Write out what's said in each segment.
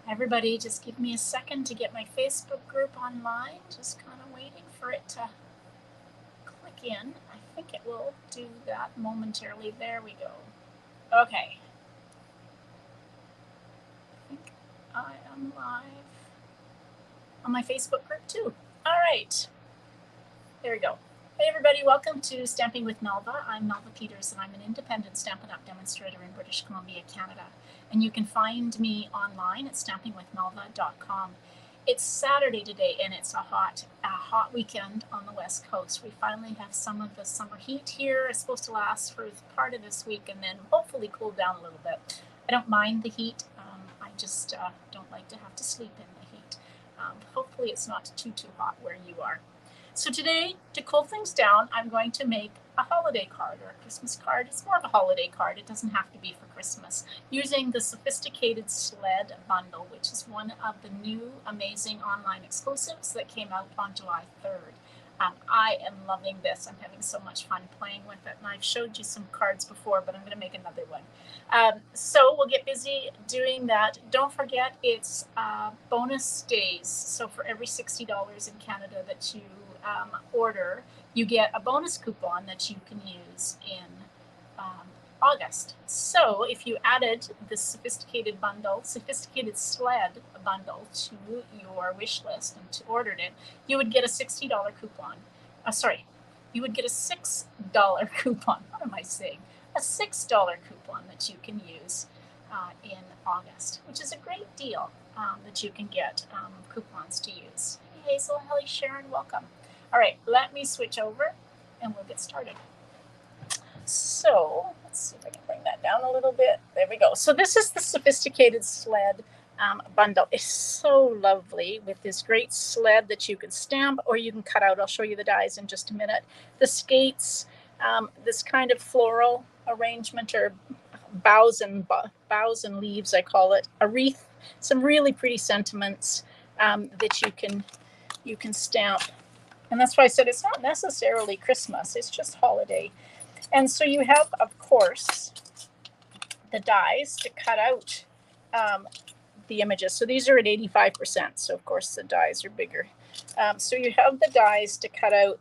Everybody, just give me a second to get my Facebook group online. Just kind of waiting for it to click in. I think it will do that momentarily. There we go. Okay. I think I am live on my Facebook group too. All right. There we go. Hey everybody, welcome to Stamping with Melva. I'm Melva Peters and I'm an independent Stampin' Up! Demonstrator in British Columbia, Canada. And you can find me online at stampingwithmelva.com. It's Saturday today and it's a hot weekend on the West Coast. We finally have some of the summer heat here. It's supposed to last for part of this week and then hopefully cool down a little bit. I don't mind the heat. I just don't like to have to sleep in the heat. Hopefully it's not too hot where you are. So today, to cool things down, I'm going to make a holiday card or a Christmas card. It's more of a holiday card. It doesn't have to be for Christmas. Using the Sophisticated Sled bundle, which is one of the new amazing online exclusives that came out on July 3rd. I am loving this. I'm having so much fun playing with it. And I've showed you some cards before, but I'm going to make another one. So we'll get busy doing that. Don't forget, it's bonus days. So for every $60 in Canada that you order, you get a bonus coupon that you can use in August. So if you added the Sophisticated Sled bundle to your wish list and ordered it, you would get a $60 coupon. You would get a $6 coupon. What am I saying? A $6 coupon that you can use in August, which is a great deal that you can get coupons to use. Hey, Hazel, Helly, Sharon, welcome. All right, let me switch over and we'll get started. So let's see if I can bring that down a little bit. There we go. So this is the Sophisticated Sled bundle. It's so lovely with this great sled that you can stamp or you can cut out. I'll show you the dies in just a minute. The skates, this kind of floral arrangement or boughs and leaves, I call it. A wreath, some really pretty sentiments that you can stamp. And that's why I said it's not necessarily Christmas, it's just holiday. And so you have, of course, the dies to cut out the images. So these are at 85%. So of course the dies are bigger. So you have the dies to cut out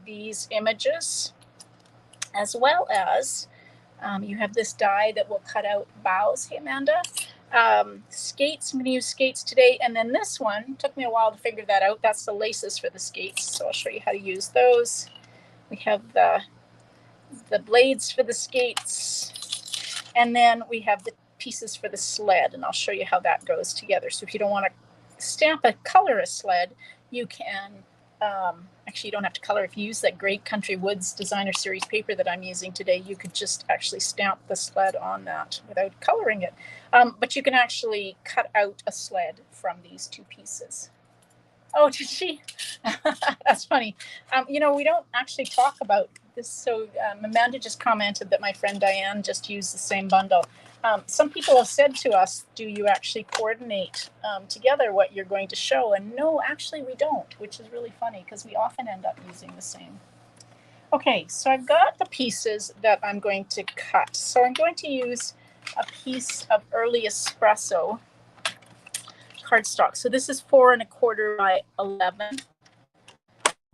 these images, as well as you have this die that will cut out boughs. Hey, Amanda. Skates, I'm going to use skates today. And then this one, took me a while to figure that out. That's the laces for the skates. So I'll show you how to use those. We have the blades for the skates. And then we have the pieces for the sled. And I'll show you how that goes together. So if you don't want to stamp color a sled, you can, actually you don't have to color. If you use that great Country Woods Designer Series paper that I'm using today, you could just actually stamp the sled on that without coloring it. But you can actually cut out a sled from these two pieces. Oh, did she? That's funny. You know, we don't actually talk about this. So Amanda just commented that my friend Diane just used the same bundle. Some people have said to us, do you actually coordinate together what you're going to show? And no, actually we don't, which is really funny because we often end up using the same. Okay, so I've got the pieces that I'm going to cut. So I'm going to use a piece of early espresso cardstock. So this is 4 1/4 by 11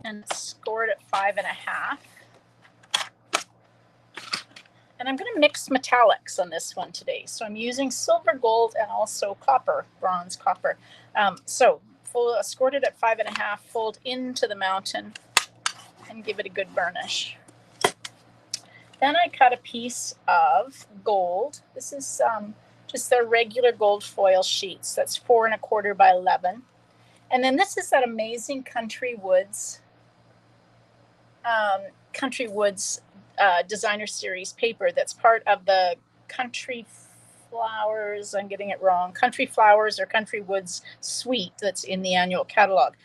and scored at 5 1/2. And I'm going to mix metallics on this one today. So I'm using silver, gold, and also copper, bronze, copper. So scored it at 5 1/2, fold into the mountain and give it a good burnish. Then I cut a piece of gold. This is just their regular gold foil sheets. That's 4 1/4 by 11. And then this is that amazing Country Woods Designer Series paper that's part of the Country Flowers, I'm getting it wrong, Country Flowers or Country Woods suite that's in the annual catalog.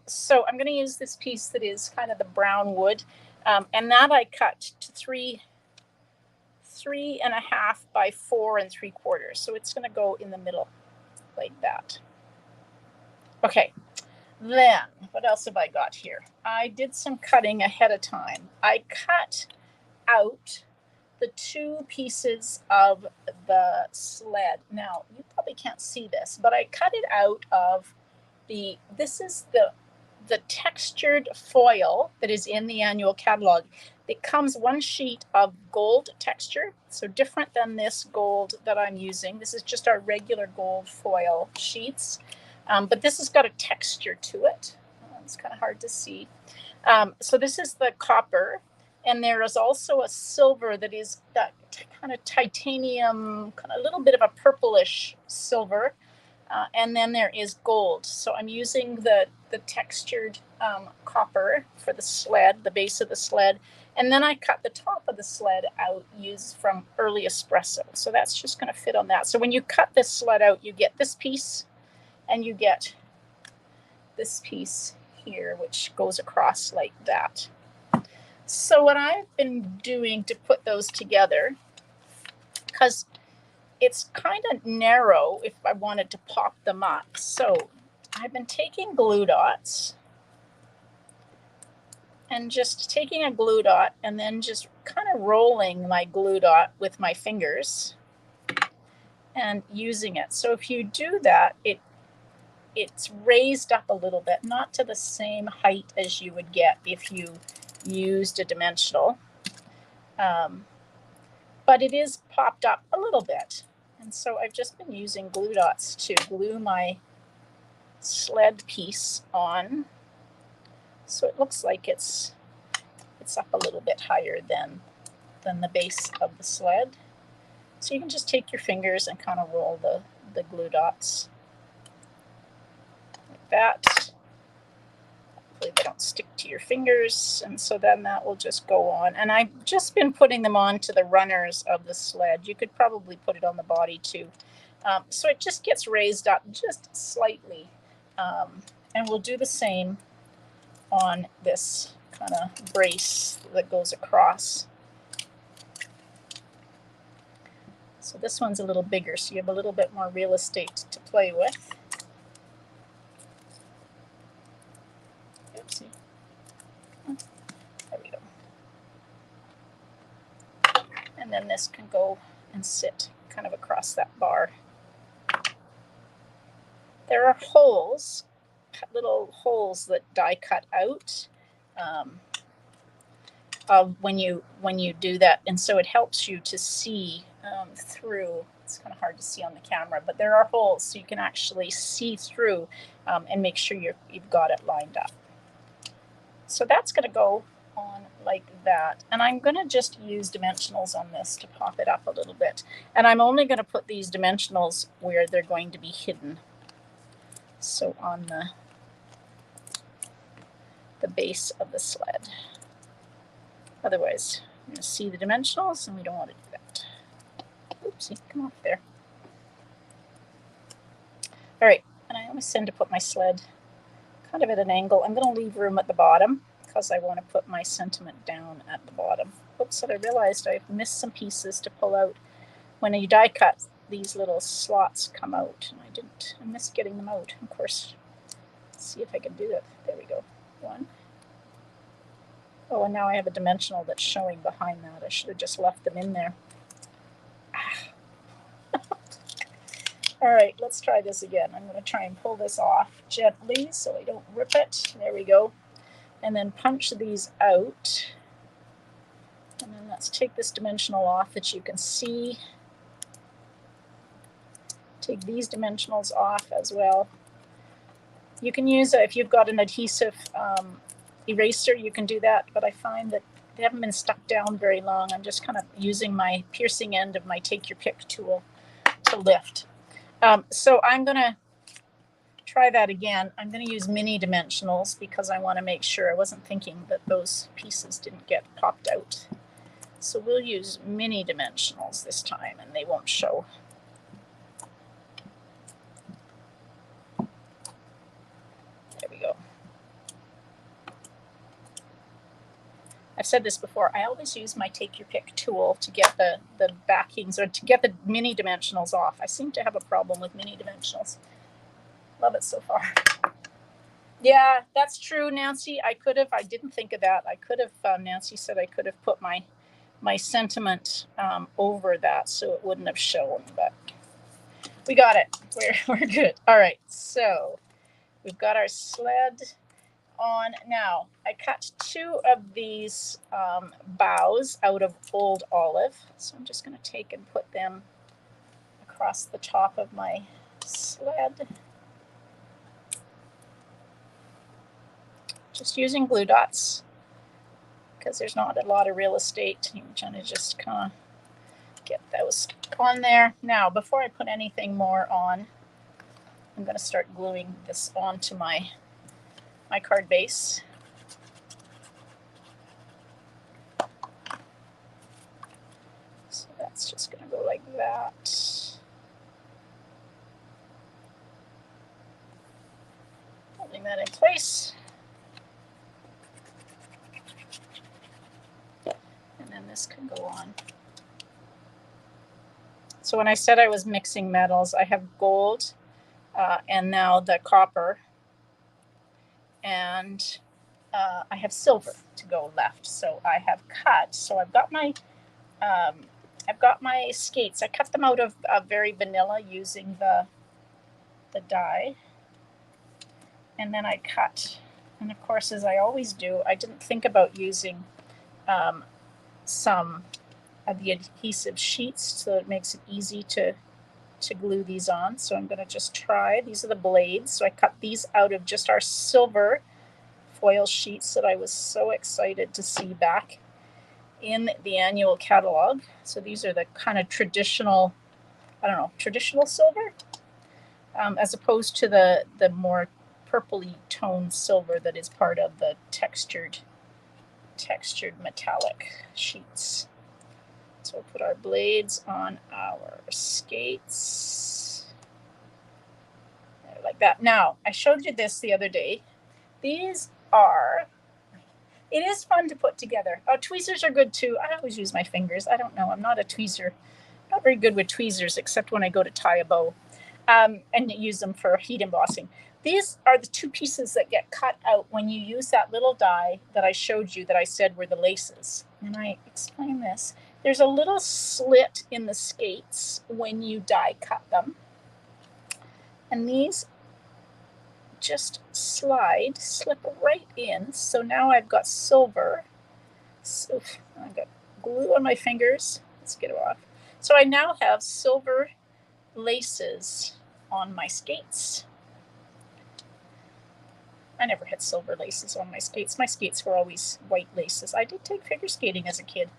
So I'm going to use this piece that is kind of the brown wood, and that I cut to 3 1/2 by 4 3/4. So it's going to go in the middle like that. Okay. Then, what else have I got here? I did some cutting ahead of time. I cut out the 2 pieces of the sled. Now, you probably can't see this, but I cut it out of this is the textured foil that is in the annual catalog. It comes one sheet of gold texture, so different than this gold that I'm using. This is just our regular gold foil sheets, but this has got a texture to it. It's kind of hard to see. So this is the copper, and there is also a silver that is that kind of titanium, kind of a little bit of a purplish silver. And then there is gold. So I'm using the textured copper for the sled, the base of the sled. And then I cut the top of the sled out, used from early espresso. So that's just going to fit on that. So when you cut this sled out, you get this piece and you get this piece here, which goes across like that. So what I've been doing to put those together, because it's kind of narrow if I wanted to pop them up. So I've been taking glue dots and just taking a glue dot and then just kind of rolling my glue dot with my fingers and using it. So if you do that, it's raised up a little bit, not to the same height as you would get if you used a dimensional, but it is popped up a little bit. And so I've just been using glue dots to glue my sled piece on. So it looks like it's up a little bit higher than the base of the sled. So you can just take your fingers and kind of roll the glue dots like that. Hopefully they don't stick to your fingers. And so then that will just go on. And I've just been putting them on to the runners of the sled. You could probably put it on the body too. So it just gets raised up just slightly. And we'll do the same on this kind of brace that goes across. So this one's a little bigger, so you have a little bit more real estate to play with. Oopsie. There we go. And then this can go and sit kind of across that bar. There are holes, little holes that die cut out when you do that, and so it helps you to see through. It's kind of hard to see on the camera, but there are holes so you can actually see through and make sure you've got it lined up. So that's going to go on like that, and I'm going to just use dimensionals on this to pop it up a little bit, and I'm only going to put these dimensionals where they're going to be hidden. So on the base of the sled. Otherwise, you're going to see the dimensionals, and we don't want to do that. Oopsie, come off there. All right, and I always tend to put my sled kind of at an angle. I'm going to leave room at the bottom because I want to put my sentiment down at the bottom. Oops, so I realized I've missed some pieces to pull out. When you die cut, these little slots come out, and I missed getting them out. Of course, let's see if I can do that. There we go. One. Oh, and now I have a dimensional that's showing behind that. I should have just left them in there. All right, let's try this again. I'm going to try and pull this off gently so I don't rip it. There we go. And then punch these out. And then let's take this dimensional off that you can see. Take these dimensionals off as well. You can use, if you've got an adhesive eraser, you can do that, but I find that they haven't been stuck down very long. I'm just kind of using my piercing end of my take your pick tool to lift. So I'm going to try that again. I'm going to use mini dimensionals because I want to make sure. I wasn't thinking that those pieces didn't get popped out. So we'll use mini dimensionals this time, and they won't show. There we go. I've said this before, I always use my take your pick tool to get the backings or to get the mini dimensionals off. I seem to have a problem with mini dimensionals. Love it so far. Yeah, that's true, Nancy. I didn't think of that. I could have, Nancy said I could have put my sentiment over that so it wouldn't have shown, but We got it. We're good. All right, so we've got our sled on. Now, I cut 2 of these boughs out of old olive. So I'm just going to take and put them across the top of my sled. Just using glue dots because there's not a lot of real estate. You're trying to just kind of get those on there. Now, before I put anything more on, I'm going to start gluing this onto my card base. So that's just going to go like that. Holding that in place. And then this can go on. So when I said I was mixing metals, I have gold and now the copper. And I have silver to go left. So I have cut. So I've got my skates. I cut them out of very vanilla using the die. And then I cut. And of course, as I always do, I didn't think about using some of the adhesive sheets, so it makes it easy to glue these on. So I'm going to just try. These are the blades. So I cut these out of just our silver foil sheets that I was so excited to see back in the annual catalog. So these are the kind of traditional, traditional silver, as opposed to the more purpley toned silver that is part of the textured metallic sheets. So we'll put our blades on our skates. Like that. Now, I showed you this the other day. These are, it is fun to put together. Oh, tweezers are good too. I always use my fingers. I don't know. I'm not a tweezer. Not very good with tweezers, except when I go to tie a bow and use them for heat embossing. These are the 2 pieces that get cut out when you use that little die that I showed you that I said were the laces. And I explain this. There's a little slit in the skates when you die cut them. And these just slip right in. So now I've got silver. So I've got glue on my fingers. Let's get it off. So I now have silver laces on my skates. I never had silver laces on my skates. My skates were always white laces. I did take figure skating as a kid,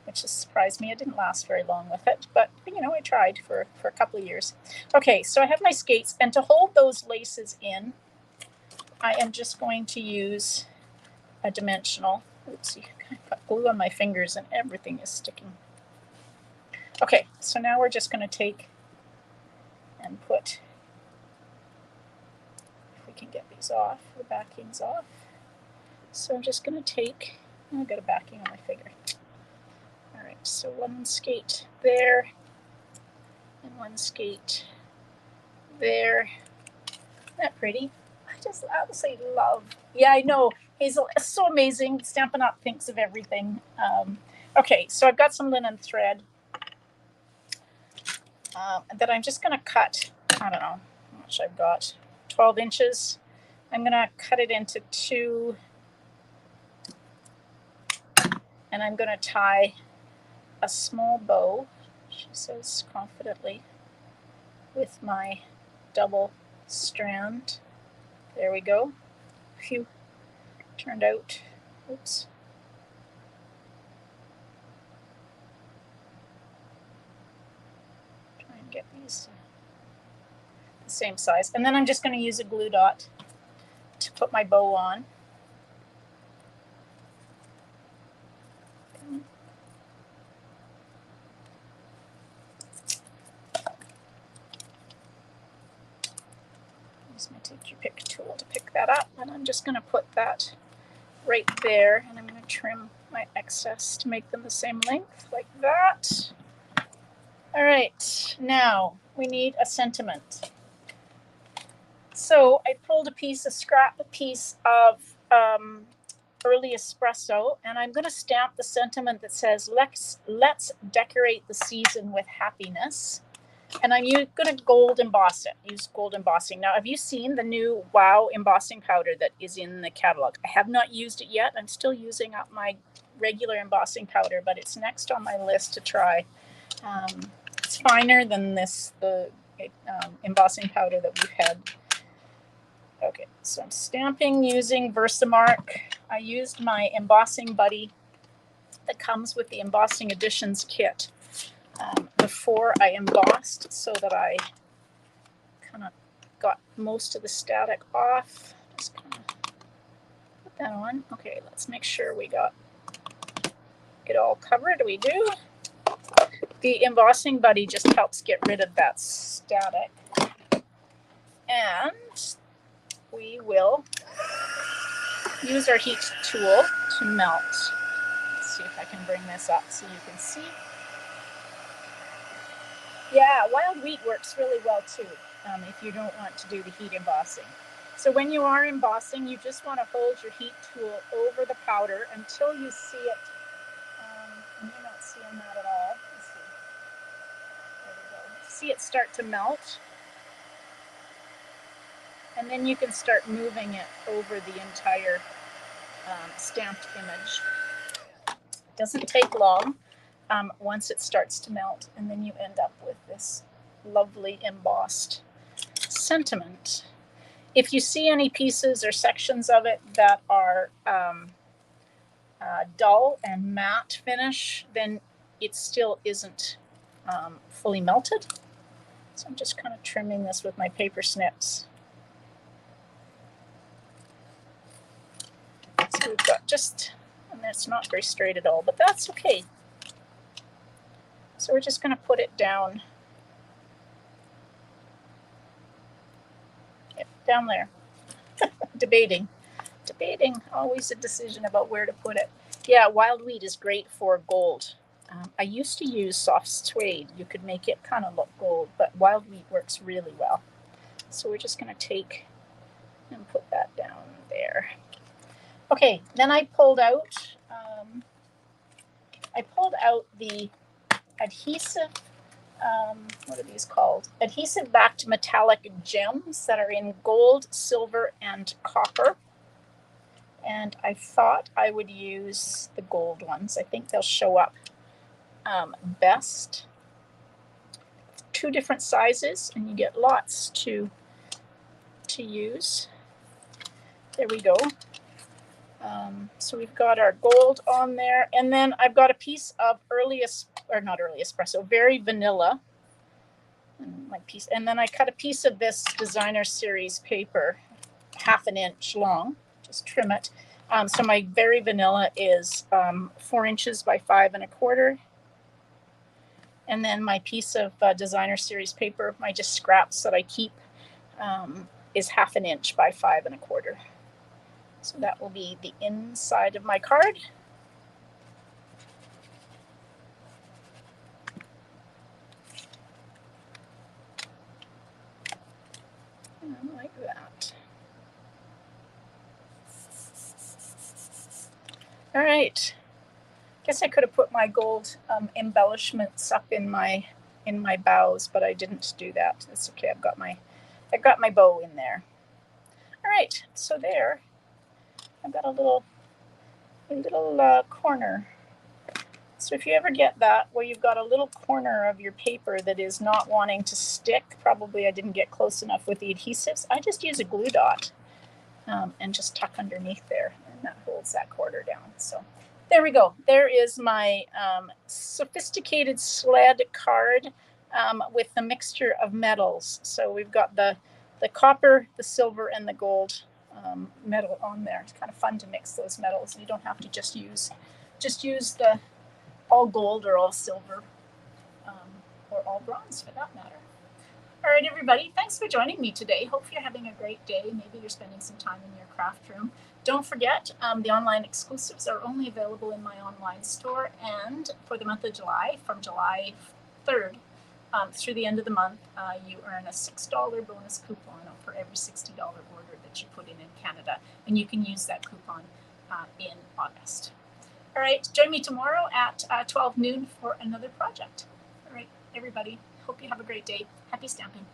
which just surprised me. I didn't last very long with it, but I tried for a couple of years. Okay, so I have my skates, and to hold those laces in, I am just going to use a dimensional. Oopsie, I've got glue on my fingers and everything is sticking. Okay, so now we're just going to take and put, if we can get these off, the backings off. So I'm just going to take, I've got a backing on my finger. All right, so one skate there, and one skate there. Isn't that pretty? I just absolutely love. Yeah, I know. Hazel is so amazing. Stampin' Up! Thinks of everything. Okay, so I've got some linen thread that I'm just going to cut. I don't know how much I've got. 12 inches. I'm going to cut it into 2. And I'm going to tie a small bow, she says confidently, with my double strand. There we go. Phew. Turned out. Oops. Try and get these the same size. And then I'm just going to use a glue dot to put my bow on. Use my take your pick tool to pick that up, and I'm just going to put that right there, and I'm going to trim my excess to make them the same length, like that. All right, now we need a sentiment. So I pulled a scrap piece of early espresso, and I'm going to stamp the sentiment that says, let's decorate the season with happiness. And I'm going to gold emboss it. Use gold embossing. Now, have you seen the new Wow embossing powder that is in the catalog? I have not used it yet. I'm still using up my regular embossing powder, but it's next on my list to try. It's finer than the embossing powder that we've had. Okay, so I'm stamping using Versamark. I used my embossing buddy that comes with the Embossing Editions kit before I embossed, so that I kind of got most of the static off. Just kind of put that on. Okay, let's make sure we got it all covered. We do. The embossing buddy just helps get rid of that static. And we will use our heat tool to melt. Let's see if I can bring this up so you can see. Yeah, wild wheat works really well too, if you don't want to do the heat embossing. So when you are embossing, you just want to hold your heat tool over the powder until you see it. And you're not seeing that at all. Let's see. There we go. See it start to melt. And then you can start moving it over the entire stamped image. It doesn't take long once it starts to melt, and then you end up with this lovely embossed sentiment. If you see any pieces or sections of it that are dull and matte finish, then it still isn't fully melted. So I'm just kind of trimming this with my paper snips. So we've got just, and that's not very straight at all, but that's okay. So we're just going to put it down. Yep, down there. Debating, always a decision about where to put it. Yeah, wild wheat is great for gold. I used to use soft suede. You could make it kind of look gold, but wild wheat works really well. So we're just going to take and put that down there. Okay, then I pulled out the adhesive, what are these called? Adhesive backed metallic gems that are in gold, silver, and copper. And I thought I would use the gold ones. I think they'll show up best. 2 different sizes, and you get lots to use. There we go. So we've got our gold on there, and then I've got a piece of very vanilla. And then I cut a piece of this designer series paper, 1/2 inch long. Just trim it. So my very vanilla is 4 inches by 5 1/4. And then my piece of designer series paper, my just scraps that I keep, is 1/2 inch by 5 1/4. So that will be the inside of my card. And like that. All right. Guess I could have put my gold embellishments up in my bows, but I didn't do that. That's okay. I've got my bow in there. All right. So there, I've got a little corner. So if you ever get that where you've got a little corner of your paper that is not wanting to stick, probably I didn't get close enough with the adhesives, I just use a glue dot and just tuck underneath there, and that holds that corner down. So there we go. There is my sophisticated sled card with the mixture of metals. So we've got the copper, the silver, and the gold metal on there. It's kind of fun to mix those metals. You don't have to just use the all gold or all silver or all bronze for that matter. All right, everybody, thanks for joining me today. Hope you're having a great day. Maybe you're spending some time in your craft room. Don't forget, the online exclusives are only available in my online store, and for the month of July, from July 3rd through the end of the month, you earn a $6 bonus coupon for every $60 order that you put in Canada, and you can use that coupon in August. All right, join me tomorrow at 12 noon for another project. All right, everybody. hope you have a great day. Happy stamping.